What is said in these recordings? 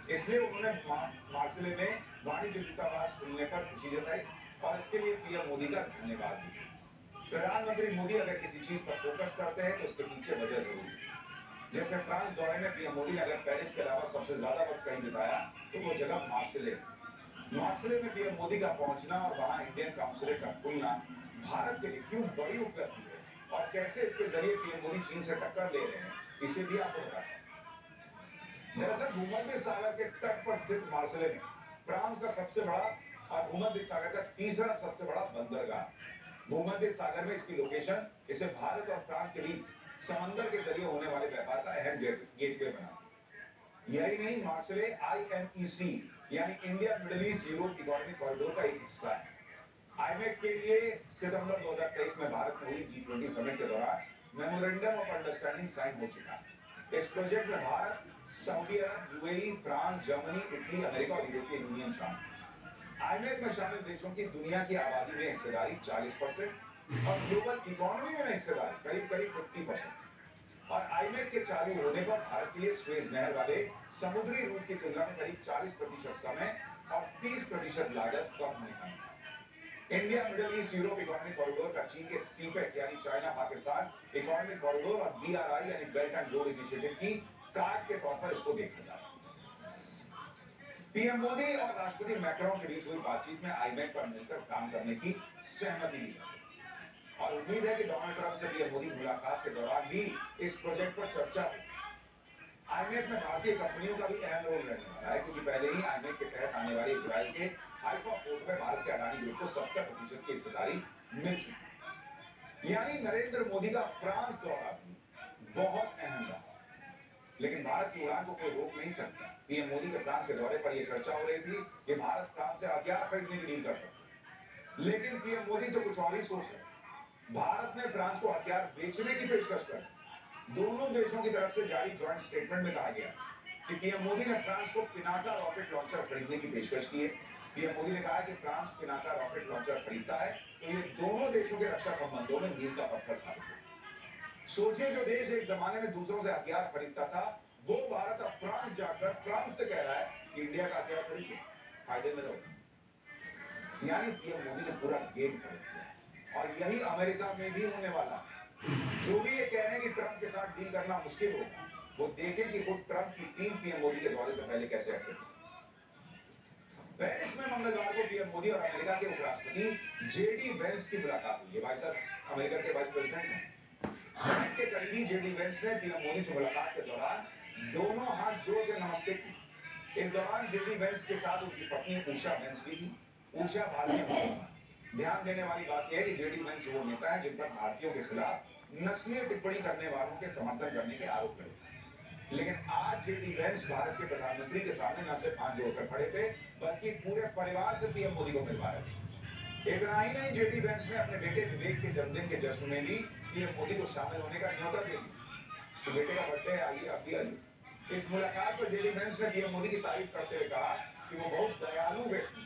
इसलिए उन्होंने मार्सिले में वाणिज्य दूतावास खुलने पर खुशी जताई और इसके लिए पीएम मोदी का धन्यवाद भी। प्रधानमंत्री मोदी अगर किसी चीज पर फोकस करते हैं तो उसके पीछे वजह जरूर है। जैसे फ्रांस दौरे में पीएम मोदी ने अगर पेरिस के अलावा सबसे ज्यादा वक्त कहीं बिताया तो वो जगह मार्सिले। मार्सिले में पीएम मोदी का पहुंचना और वहां इंडियन काउंसुलेट का खुलना भारत के लिए क्यों बड़ी उपलब्धि है और कैसे इसके जरिए पीएम मोदी चीन से टक्कर ले रहे हैं, इसे भी आपको बताता हूं। दरअसल भूमध्य सागर के तट पर स्थित मार्सिले में फ्रांस का सबसे बड़ा और भूमध्य सागर का तीसरा सबसे बड़ा बंदरगाह। भूमध्य सागर में इसकी लोकेशन इसे भारत और फ्रांस के बीच समंदर के जरिए होने वाले व्यापार का अहम गेटवे बना। यही नहीं, मार्सिले IMEC यानी India middle east Europe economic corridor का एक हिस्सा है। आईमेक के लिए सितंबर 2023 में भारत में हुई G20 समिट के दौरान मेमोरेंडम ऑफ अंडरस्टैंडिंग साइन हो चुका है। इस प्रोजेक्ट में भारत, सऊदी अरब, UAE, France, Germany, Italy, America और यूरोपियन यूनियन शामिल। आईमेक में शामिल देशों की दुनिया की आबादी में हिस्सेदारी 40% और ग्लोबल इकोनॉमी में हिस्सेदारी करीब करीब 50%। और आईमेक के चालू होने पर भारत के लिए स्वेज नहर वाले समुद्री रूट की तुलना में करीब 40% समय और 30% लागत कम होने का है। India middle east Europe economic corridor का चीन के सीपेक यानी चाइना पाकिस्तान इकोनॉमिक कॉरिडोर और BRI यानी बेल्ट एंड रोड इनिशिएटिव की कार्ड के तौर पर इसको देखा जाता है। पीएम मोदी और राष्ट्रपति मैक्रोन के बीच हुई बातचीत में आईमेक पर मिलकर काम करने की सहमति दी और उम्मीद है कि डोनाल्ड ट्रंप से पीएम मोदी मुलाकात के दौरान भी इस प्रोजेक्ट पर चर्चा हो। आईमेक में भारतीय कंपनियों का भी अहम रोल रहने वाला है, क्योंकि पहले ही आईमेक के तहत आने वाले इजराइल के हाइफा पोर्ट में भारत के अडानी ग्रुप को 70% की हिस्सेदारी मिल चुकी है। यानी नरेंद्र मोदी का फ्रांस दौरा भी बहुत अहम रहा, लेकिन भारत की उड़ान को कोई रोक नहीं सकता। पीएम मोदी के फ्रांस के दौरे पर यह चर्चा हो रही थी कि भारत फ्रांस से हथियार खरीदने की डील कर सकता है, लेकिन पीएम मोदी तो कुछ और ही सोच रहे। भारत ने फ्रांस को हथियार बेचने की पेशकश कर। दोनों देशों की तरफ से जारी ज्वाइंट स्टेटमेंट में कहा गया कि पीएम मोदी ने फ्रांस को पिनाका रॉकेट लॉन्चर खरीदने की पेशकश की है। पीएम मोदी ने कहा कि फ्रांस पिनाका रॉकेट लॉन्चर खरीदता है तो ये दोनों देशों के रक्षा संबंधों में मील का पत्थर साबित हो। सोचिए, जो देश एक जमाने में दूसरों से हथियार खरीदता था, वो भारत अब फ्रांस जाकर फ्रांस से कह रहा है कि इंडिया का हथियार खरीदो, फायदे में रहो। यानी पीएम मोदी ने पूरा गेम पलट दिया और यही अमेरिका में भी होने वाला है। जो भी ये कह रहे हैं कि ट्रंप के साथ डील करना मुश्किल होगा, वो देखें कि खुद ट्रंप की टीम पीएम मोदी के दौरे से पहले कैसे एक्टिव है। पेरिस में मंगलवार को पीएम मोदी और अमेरिका के उपराष्ट्रपति JD वेंस की मुलाकात हुई है। भाई साहब अमेरिका के वाइस प्रेसिडेंट हैं। के करीबी JD वेंस ने पीएम मोदी से मुलाकात के दौरान दोनों हाथ जोड़कर नमस्ते की। इस दौरान JD वेंस के साथ उनकी पत्नी उषा वेंस भी थी। उषा भारतीय। ध्यान देने वाली बात यह है कि JD वेंस वो नेता है जिन पर भारतीयों के खिलाफ नस्लीय टिप्पणी करने वालों के समर्थन करने के आरोप लगे। लेकिन आज JD वेंस भारत के प्रधानमंत्री के सामने न सिर्फ हाथ जोड़कर खड़े थे, बल्कि पूरे परिवार से पीएम मोदी को मिलवा रहे थे। इतना ही नहीं, JD वेंस ने अपने बेटे विवेक के जन्मदिन के जश्न में भी पीएम मोदी को शामिल होने का न्योता दे दिया। तो बेटे का बर्थडे है, आइए आप भी आइए। इस मुलाकात पर JD वेंस ने पीएम मोदी की तारीफ करते हुए कहा कि वो बहुत दयालु व्यक्ति।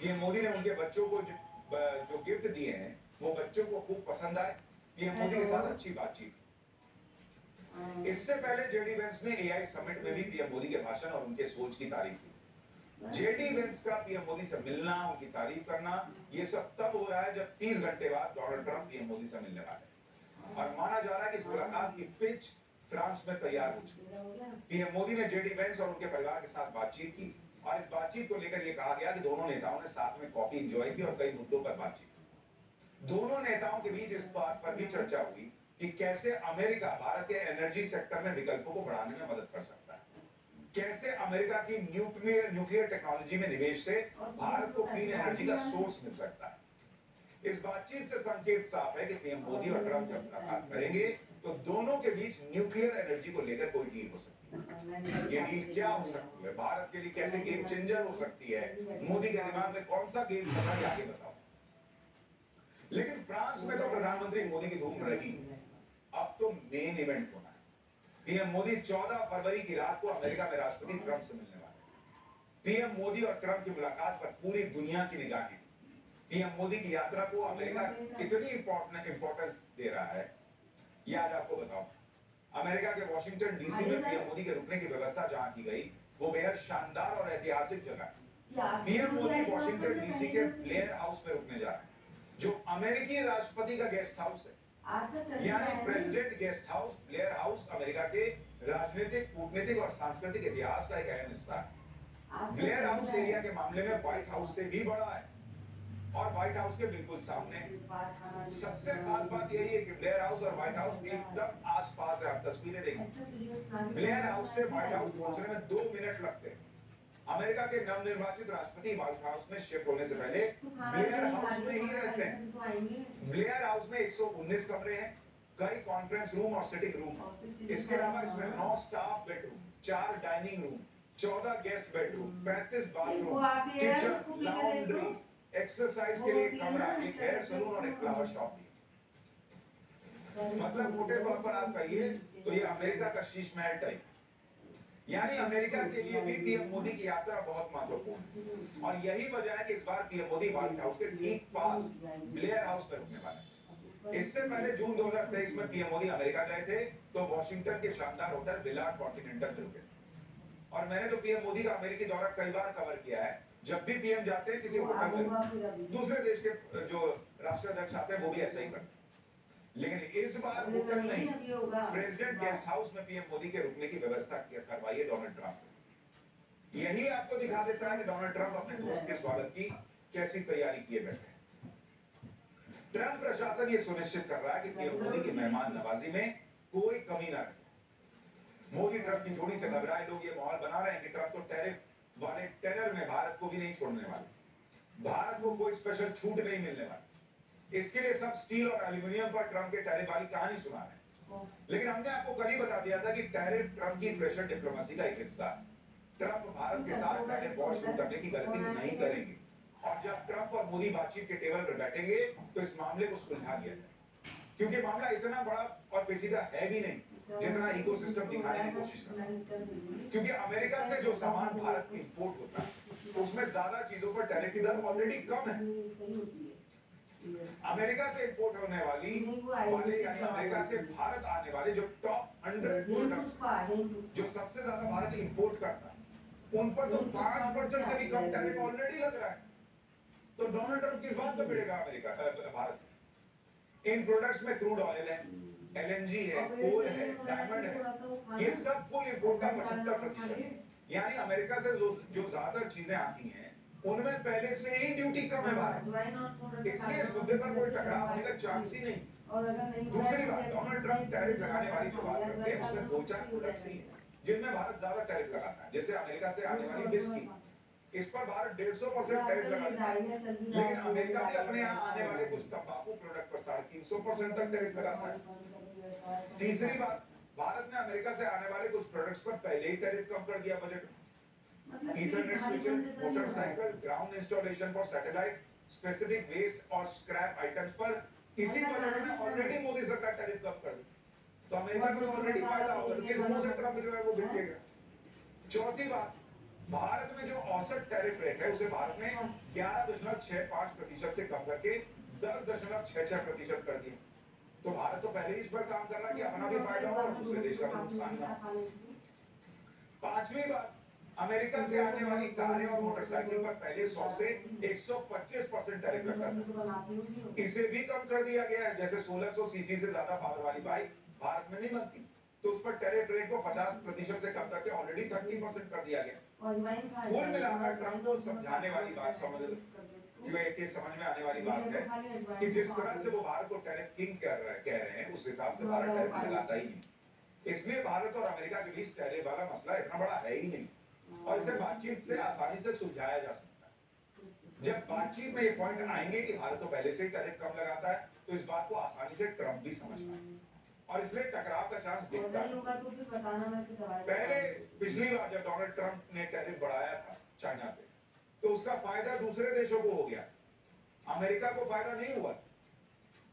पीएम मोदी ने उनके बच्चों को जो गिफ्ट दिए हैं वो बच्चों को खूब पसंद आए। पीएम मोदी के साथ अच्छी बातचीत। इससे पहले JD वेंस ने AI समिट में भी पीएम मोदी के भाषण और उनके सोच की तारीफ की। JD वेंस का पीएम मोदी से मिलना, उनकी तारीफ करना, ये सब तब हो रहा है जब 30 घंटे बाद डोनाल्ड ट्रंप पीएम मोदी से मिलने वाले और माना जा रहा है कि इस मुलाकात की पिच फ्रांस में तैयार हो चुकी। पीएम मोदी ने JD वेंस और उनके परिवार के साथ बातचीत की और इस बातचीत को लेकर यह कहा गया कि दोनों नेताओं ने साथ में कॉफी एंजॉय की और कई मुद्दों पर बातचीत। दोनों नेताओं के बीच इस बात पर भी चर्चा हुई कि कैसे अमेरिका भारत के एनर्जी सेक्टर में विकल्पों को बढ़ाने में मदद कर सकता है, कैसे अमेरिका की न्यूक्लियर टेक्नोलॉजी में निवेश से भारत को क्लीन एनर्जी का सोर्स मिल सकता है। इस बातचीत से संकेत साफ है कि पीएम मोदी और ट्रंप जब मुलाकात करेंगे तो दोनों के बीच न्यूक्लियर एनर्जी को लेकर कोई डील हो सकती है। ये डील क्या हो सकती है, भारत के लिए कैसे गेम चेंजर हो सकती है, मोदी के दिमाग में कौन सा गेम चल रहा है, आगे बताओ। लेकिन फ्रांस में तो प्रधानमंत्री मोदी की धूम रही, अब तो मेन इवेंट होना है। पीएम मोदी 14 फरवरी की रात को अमेरिका में राष्ट्रपति ट्रंप से मिलने वाले। पीएम मोदी और ट्रंप की मुलाकात पर पूरी दुनिया की निगाहें। पीएम मोदी की यात्रा को अमेरिका इतनी इंपॉर्टेंस दे रहा है, ये आज आपको बताऊं। अमेरिका के वॉशिंगटन DC में पीएम मोदी के रुकने की व्यवस्था जहां की गई, वो बेहद शानदार और ऐतिहासिक जगह है। यार पीएम मोदी वॉशिंगटन मतलब डीसी के ब्लेयर हाउस में रुकने जा रहे हैं, जो अमेरिकी राष्ट्रपति का गेस्ट हाउस है। आज का चल यानी president guest house, Blair house America के राजनीतिक, कूटनीतिक और सांस्कृतिक इतिहास का एक अहम हिस्सा है। ब्लेयर हाउस एरिया के मामले में व्हाइट हाउस से भी बड़ा है और व्हाइट हाउस के बिल्कुल सामने। सबसे खास बात यही है कि ब्लेयर हाउस और व्हाइट हाउस एकदम आसपास है। आप तस्वीरें देखिए, ब्लेयर हाउस से व्हाइट हाउस पहुंचने में 2 मिनट लगते हैं। अमेरिका के नवनिर्वाचित राष्ट्रपति व्हाइट हाउस में शिफ्ट होने से पहले ब्लेयर हाउस में ही रहते हैं। ब्लेयर हाउस में 119 कमरे हैं, कई कॉन्फ्रेंस रूम और सिटिंग रूम। इसके अलावा इसमें 9 staff bedroom, 4 dining room, 14 guest bedroom, 35 bathroom, kitchen, laundry, exercise के लिए एक कमरा, एक हेयर सलून और एक फ्लावर शॉप भी। मतलब मोटे तौर पर आप कहिए तो ये अमेरिका का शीश महल टाइप। यानी अमेरिका के लिए भी पीएम मोदी की यात्रा बहुत महत्वपूर्ण है और यही वजह है कि इस बार पीएम मोदी व्हाइट हाउस के ठीक पास ब्लेयर हाउस में रुकने वाले हैं। इससे पहले जून 2023 में पीएम मोदी अमेरिका गए थे तो वॉशिंगटन के शानदार होटल विलार्ड कॉन्टिनेंटल में रुके। और मैंने तो पीएम मोदी का अमेरिकी दौरा कई बार कवर किया है। जब भी पीएम जाते हैं किसी होटल में, दूसरे देश के जो राष्ट्राध्यक्ष आते हैं वो भी ऐसा ही करते हैं। लेकिन इस बार होटल नहीं, प्रेसिडेंट गेस्ट हाउस में पीएम मोदी के रुकने की व्यवस्था करवाई है डोनाल्ड ट्रंप। यही आपको दिखा देता है कि डोनाल्ड ट्रंप अपने दोस्त के स्वागत की कैसी तैयारी किए बैठे हैं। ट्रंप प्रशासन ये सुनिश्चित कर रहा है कि पीएम मोदी की मेहमान नवाजी में कोई कमी ना रहे। मोदी ट्रंप की जोड़ी से घबराए लोग ये माहौल बना रहे हैं कि ट्रंप तो टैरिफ वाले टेरर में भारत को भी नहीं छोड़ने वाले, भारत को कोई स्पेशल छूट नहीं मिलने वाली। इसके लिए सब स्टील और एल्यूमिनियम पर ट्रंप के टैरिफ वाली कहानी सुना रहे हैं। लेकिन हमने आपको कल ही बता दिया था कि टैरिफ ट्रंप की प्रेशर डिप्लोमेसी का एक हिस्सा है। ट्रंप भारत के साथ टैरिफ वॉर शुरू करने की गलती नहीं करेंगे और जब ट्रंप और मोदी बातचीत के टेबल पर बैठेंगे तो इस मामले को सुलझा लिया जाए, क्योंकि मामला इतना बड़ा और पेचीदा है भी नहीं जितना इकोसिस्टम दिखाने की कोशिश कर रहा है। क्योंकि अमेरिका से जो सामान भारत में इंपोर्ट होता है उसमें ज्यादा चीजों पर टैरिफ की दर ऑलरेडी कम है। अमेरिका से इंपोर्ट होने वाले यानी अमेरिका से भारत आने वाले जो टॉप 100 प्रोडक्ट्स जो सबसे ज्यादा भारत इंपोर्ट करता है उन पर तो 5% से भी कम टैरिफ ऑलरेडी लग रहा है। तो डोनाल्ड ट्रंप किस बात पर भिड़ेगा अमेरिका भारत से? इन प्रोडक्ट्स में क्रूड ऑयल है, एलएनजी है, कोल है, डायमंड है, ये सब कुल इंपोर्ट का 75% है। यानी अमेरिका से जो ज्यादातर चीजें आती हैं उनमें पहले से ही ड्यूटी कम है भारत, इसलिए इस मुद्दे पर कोई टकराव होने का चांस ही नहीं। दूसरी बात, डोनाल्ड ट्रंप टैरिफ लगाने वाली जो बात करते हैं उसमें 2-4 प्रोडक्ट्स ही हैं जिनमें भारत ज्यादा टैरिफ लगाता है। जैसे अमेरिका से आने वाली विस्की, इस पर भारत 150% टैरिफ लगाता है। लेकिन अमेरिका भी अपने यहाँ आने वाले कुछ तंबाकू प्रोडक्ट पर 350% तक टैरिफ लगाता है। तीसरी बात, भारत ने अमेरिका से आने वाले कुछ प्रोडक्ट्स पर पहले ही टैरिफ कम कर दिया बजट में। Ethernet switches, motorcycle, ground installation for satellite, specific waste और स्क्रैप आइटम्स पर इसी बजट में ऑलरेडी मोदी सरकार टैरिफ कम कर दी। तो अमेरिका को तो ऑलरेडी फायदा होगा, तो किस मुंह से ट्रंप जो है वो बिकेगा। चौथी बात, भारत में जो औसत टैरिफ रेट है उसे भारत ने 11.65% से कम करके 10.66% कर दिया। तो भारत तो पहले ही इस पर काम कर रहा है कि अपना भी फायदा हो और दूसरे देश का भी नुकसान ना हो। पांचवी बात, अमेरिका से आने वाली कारें और मोटरसाइकिल पर पहले 100 से 125% टैरिफ लगता था, इसे भी कम कर दिया गया है। जैसे 1600 सीसी से ज्यादा पावर वाली बाइक भारत में नहीं बनती, तो उस पर टैरिफ रेट को 50% से कम करके ऑलरेडी 30% कर दिया गया। कुल मिलाकर ट्रंप को समझाने वाली बात समझ में आने वाली बात है कि जिस तरह से वो भारत को टैरिफ किंग कह रहे हैं उस हिसाब से भारत टैरिफ लगाता ही नहीं। इसलिए भारत और अमेरिका के बीच टैरिफ वाला मसला इतना बड़ा है ही नहीं और इसे बातचीत से आसानी से सुलझाया जा सकता है। जब बातचीत में ये पॉइंट आएंगे कि भारत तो पहले से ही टैरिफ कम लगाता है तो इस बात को आसानी से ट्रंप भी समझ पाएंगे और इसलिए टकराव का चांस दिखता है। पहले पिछली बार जब डोनाल्ड ट्रंप ने टैरिफ बढ़ाया था चाइना पे तो उसका फायदा दूसरे देशों को हो गया, अमेरिका को फायदा नहीं हुआ,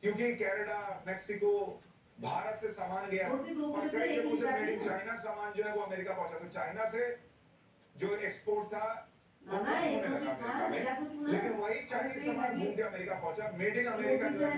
क्योंकि कनाडा, मेक्सिको, भारत से सामान गया और कई जगहों से मेड इन चाइना सामान जो है वो अमेरिका पहुंचा। तो चाइना से जो एक्सपोर्ट था वो होने लगा अमेरिका में, लेकिन वही चाइनीज सामान घूम के अमेरिका पहुंचा, मेड इन अमेरिका जो है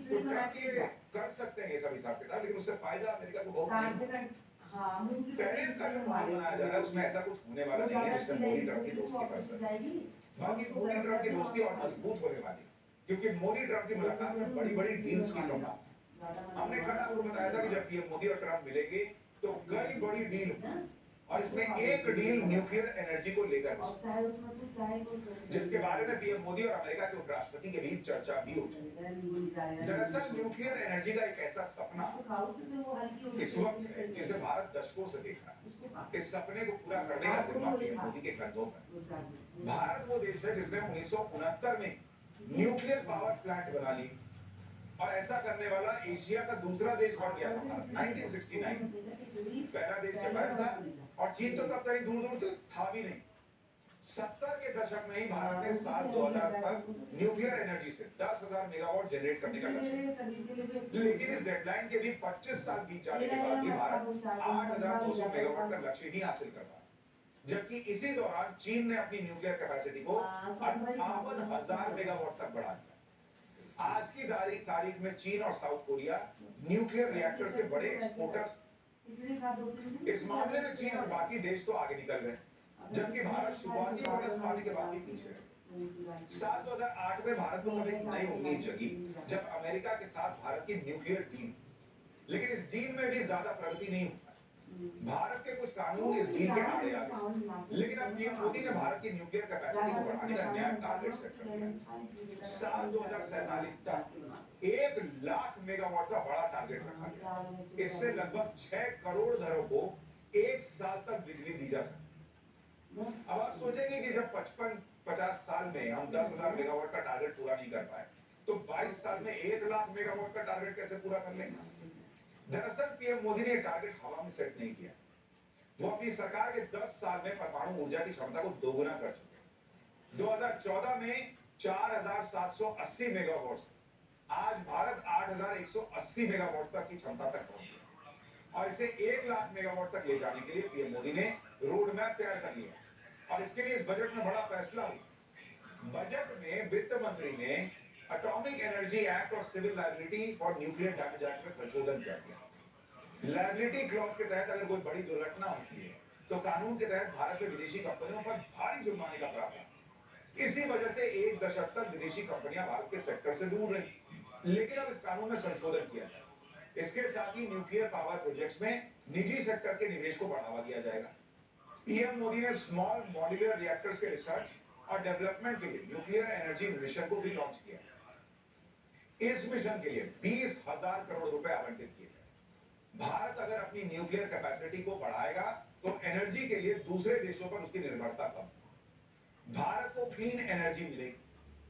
तो ट्रंप ये कर सकते हैं ये सब हिसाब किताब, लेकिन उससे फायदा अमेरिका को बहुत नहीं। हाँ, मूँग की टैरिफ का जो माहौल बनाया जा रहा है उसमें ऐसा कुछ होने वाला वो नहीं है ज़्यादा जिससे अच्छी मोदी रहेगी ट्रम्प की क्योंकि वो दोस्ती बढ़ ऑफिस से सके। जाएगी और बाकी उसको मोदी गर्म ट्रम्प की करके वहाँ दोस्ती पे और खा लेगी। मजबूत होने वाली है क्योंकि मोदी ट्रम्प की तो मुलाकात में बड़ी बड़ी मिक्सी डील्स की बनवा लेना, संभावना है। ज़्यादा मत हमने कल बनवाना आपको थोड़ी सी बताया था कि बनवा, जब पीएम मोदी और ट्रम्प मिलेंगे तो अपनी कई मर्ज़ी बड़ी से डील जैसे ना और उसको इसमें खा एक लेगी डील वो न्यूक्लियर एनर्जी को लेकर हो और सकती चाहे उसमें तू चाहे तो उसमें है, जिसके नहीं बारे में जाएगा, पीएम मोदी और अमेरिका के उपराष्ट्रपति के बीच चर्चा भी हो चुकी जाएगा नींबू है। जाएगा नींबू दरअसल छोड़ न्यूक्लियर एनर्जी का एक ऐसा सपना उसको खाओ उससे तो वो हल्की होगी इस पेट वक्त में है सही जिसे रहेगा, भारत दशकों से देख रहा है। उसको खा इस सपने को पूरा करने का रात को भी जिम्मा वही पीएम खा मोदी के कंधों पर है। 2-4 दिन भारत वो देश है जिसने 1969 में न्यूक्लियर पावर प्लांट बना ली और ऐसा करने वाला एशिया का दूसरा देश बन गया था भारत 1969 में। पहला देश जापान था और चीन तो तब कहीं दूर दूर तक था भी नहीं। 70 के दशक में ही भारत ने साल 2000 तक न्यूक्लियर एनर्जी से 10,000 मेगावाट जनरेट करने का लक्ष्य लिया। लेकिन इस डेडलाइन के भी 25 साल बीत जाने के बाद भी भारत 8,200 मेगावाट का लक्ष्य ही हासिल कर पाया, जबकि इसी दौरान चीन ने अपनी न्यूक्लियर कैपेसिटी को 58,000 मेगावाट तक बढ़ा दिया। आज की तारीख में चीन और साउथ कोरिया न्यूक्लियर रिएक्टर्स के बड़े एक्सपोर्टर्स। इस मामले में चीन और बाकी देश तो आगे निकल रहे हैं, जबकि भारत शुरुआती मदद पाने के बाद भी पीछे है। साल 2008 में भारत को कभी नई उम्मीद जगी जब अमेरिका के साथ भारत की न्यूक्लियर डील, लेकिन इस डील में भी ज्यादा प्रगति नहीं हुई। भारत के कुछ कानून इस डील के आड़े आ गए, लेकिन अब पीएम मोदी ने भारत की न्यूक्लियर कैपेसिटी को बढ़ाने का नया टारगेट सेट कर दिया। साल 2047 तक 1,00,000 मेगावाट का बड़ा टारगेट रखा गया। इससे लगभग 6 करोड़ घरों को एक साल तक बिजली दी जा सकती। अब आप सोचेंगे कि जब 55-50 साल में हम 10,000 मेगावाट का टारगेट पूरा नहीं कर पाए तो 22 साल में 1,00,000 मेगावाट का टारगेट कैसे पूरा कर लेंगे। दरअसल पीएम मोदी ने टारगेट हवा में सेट नहीं किया, वो अपनी सरकार के 10 साल में परमाणु ऊर्जा की क्षमता को दोगुना कर चुके। 2014 में 4,780 मेगावाट से आज भारत 8,180 मेगावाट तक की क्षमता तक पहुंच गया और इसे 1,00,000 मेगावाट तक ले जाने के लिए पीएम मोदी ने रोड मैप तैयार कर लिया और इसके लिए इस बजट में बड़ा फैसला हुआ। बजट में वित्त मंत्री ने एटॉमिक एनर्जी एक्ट और civil liability for nuclear damage act में संशोधन कर दिया। लायबिलिटी क्लॉज के तहत अगर कोई बड़ी दुर्घटना होती है तो कानून के तहत भारत में विदेशी कंपनियों पर भारी जुर्माने का प्रावधान। इसी वजह से एक दशक तक विदेशी कंपनियां भारत के सेक्टर से दूर रही, लेकिन अब इस कानून में संशोधन किया जाए। इसके साथ ही न्यूक्लियर पावर प्रोजेक्ट्स में निजी सेक्टर के निवेश को बढ़ावा दिया जाएगा। पीएम मोदी ने स्मॉल मॉड्यूलर रिएक्टर्स के रिसर्च और डेवलपमेंट के लिए न्यूक्लियर एनर्जी मिशन को भी लॉन्च किया। इस मिशन के लिए 20,000 करोड़ रुपए आवंटित किए गए। भारत अगर अपनी न्यूक्लियर कैपेसिटी को बढ़ाएगा तो एनर्जी के लिए दूसरे देशों पर उसकी निर्भरता कम, भारत को क्लीन एनर्जी मिलेगी,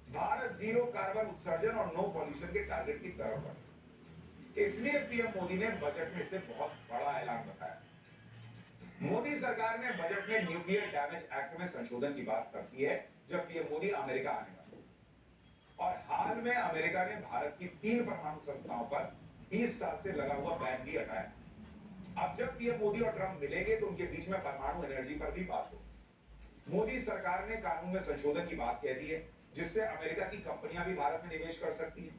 भारत जीरो कार्बन उत्सर्जन और नो पॉल्यूशन के टारगेट की तरफ बढ़ेगा। इसलिए पीएम मोदी ने बजट में इसे बहुत बड़ा ऐलान बताया। मोदी सरकार ने बजट में न्यूक्लियर डैमेज एक्ट में संशोधन की बात करती है जब पीएम मोदी अमेरिका आने वाले और हाल में अमेरिका ने भारत की 3 परमाणु संस्थाओं पर 20 साल से लगा हुआ बैन भी हटाया। अब जब पीएम मोदी और ट्रंप मिलेंगे तो उनके बीच में परमाणु एनर्जी पर भी बात होगी। मोदी सरकार ने कानून में संशोधन की बात कह दी है जिससे अमेरिका की कंपनियां भी भारत में निवेश कर सकती हैं।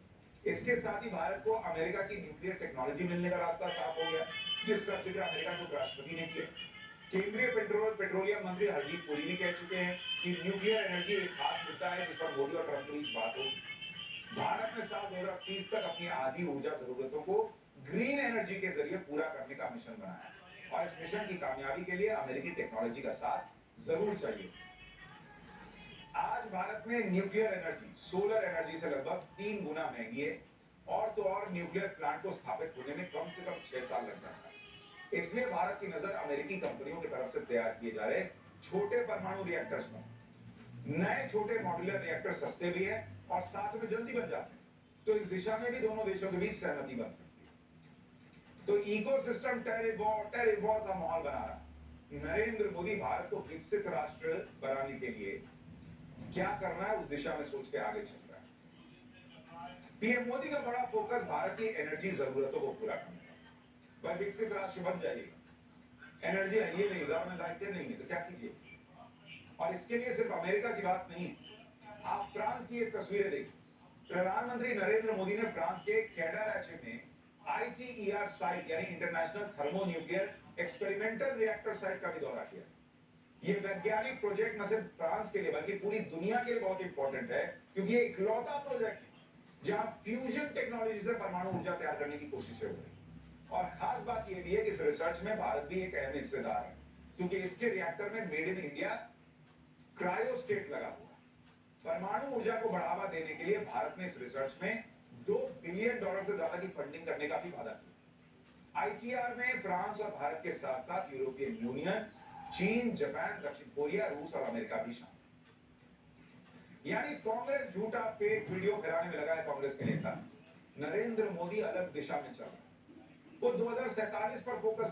इसके साथ ही भारत को अमेरिका की न्यूक्लियर टेक्नोलॉजी मिलने का रास्ता साफ हो गया, जिसका जिक्र अमेरिका के उपराष्ट्रपति ने किया। केंद्रीय पेट्रोलियम मंत्री हरदीप पुरी भी कह चुके हैं कि न्यूक्लियर एनर्जी एक खास मुद्दा है जिस पर मोदी और ट्रंप के बीच बात होगी। भारत ने साल 2030 तक अपनी आधी ऊर्जा जरूरतों को ग्रीन एनर्जी के जरिए पूरा करने का मिशन बनाया और इस मिशन की कामयाबी के लिए अमेरिकी टेक्नोलॉजी का साथ जरूर चाहिए। आज भारत में न्यूक्लियर एनर्जी सोलर एनर्जी से लगभग 3 गुना महंगी है और तो और न्यूक्लियर प्लांट को स्थापित होने में कम से कम 6 साल लग जाता है। इसलिए भारत की नजर अमेरिकी कंपनियों की तरफ से तैयार किए जा रहे छोटे परमाणु रिएक्टर्स पर। नए छोटे मॉड्यूलर रिएक्टर सस्ते भी हैं और साथ में जल्दी बन जाते हैं, तो इस दिशा में भी दोनों देशों के बीच सहमति बन सकती है। तो इकोसिस्टम टेरिफ वॉर का माहौल बना रहा है। नरेंद्र मोदी भारत को विकसित राष्ट्र बनाने के लिए क्या करना है उस दिशा में सोच के आगे चल रहा है। पीएम मोदी का बड़ा फोकस भारत की एनर्जी जरूरतों को पूरा करना है। वह विकसित राष्ट्र बन जाइएगा, एनर्जी है ये नहीं, में लाइटें नहीं है तो क्या कीजिए। और इसके लिए सिर्फ अमेरिका की बात नहीं, आप फ्रांस की एक तस्वीरें देखिए। प्रधानमंत्री नरेंद्र मोदी ने फ्रांस के कैडारैचे में ITER साइट यानी international thermo nuclear experimental reactor site का भी दौरा किया। ये वैज्ञानिक प्रोजेक्ट न सिर्फ फ्रांस के लिए बल्कि पूरी दुनिया के लिए बहुत इंपॉर्टेंट है, क्योंकि ये इकलौता प्रोजेक्ट है जहां फ्यूजन टेक्नोलॉजी से परमाणु ऊर्जा तैयार करने की कोशिशें हो रही। और खास बात यह भी है कि इस रिसर्च में भारत भी एक अहम हिस्सेदार है, क्योंकि इसके रिएक्टर में मेड इन इंडिया क्रायोस्टेट लगा हुआ है। परमाणु ऊर्जा को बढ़ावा देने के लिए भारत ने इस रिसर्च में $2 बिलियन से ज्यादा की फंडिंग करने का भी वादा किया। आईटीआर में फ्रांस और भारत के साथ साथ यूरोपियन यूनियन, चीन, जापान, दक्षिण कोरिया, रूस और अमेरिका भी शामिल। यानी कांग्रेस झूठा फेक वीडियो फैलाने में लगा है। कांग्रेस के नेता नरेंद्र मोदी अलग दिशा में चल रहे हैं। वो 2047 पर फोकस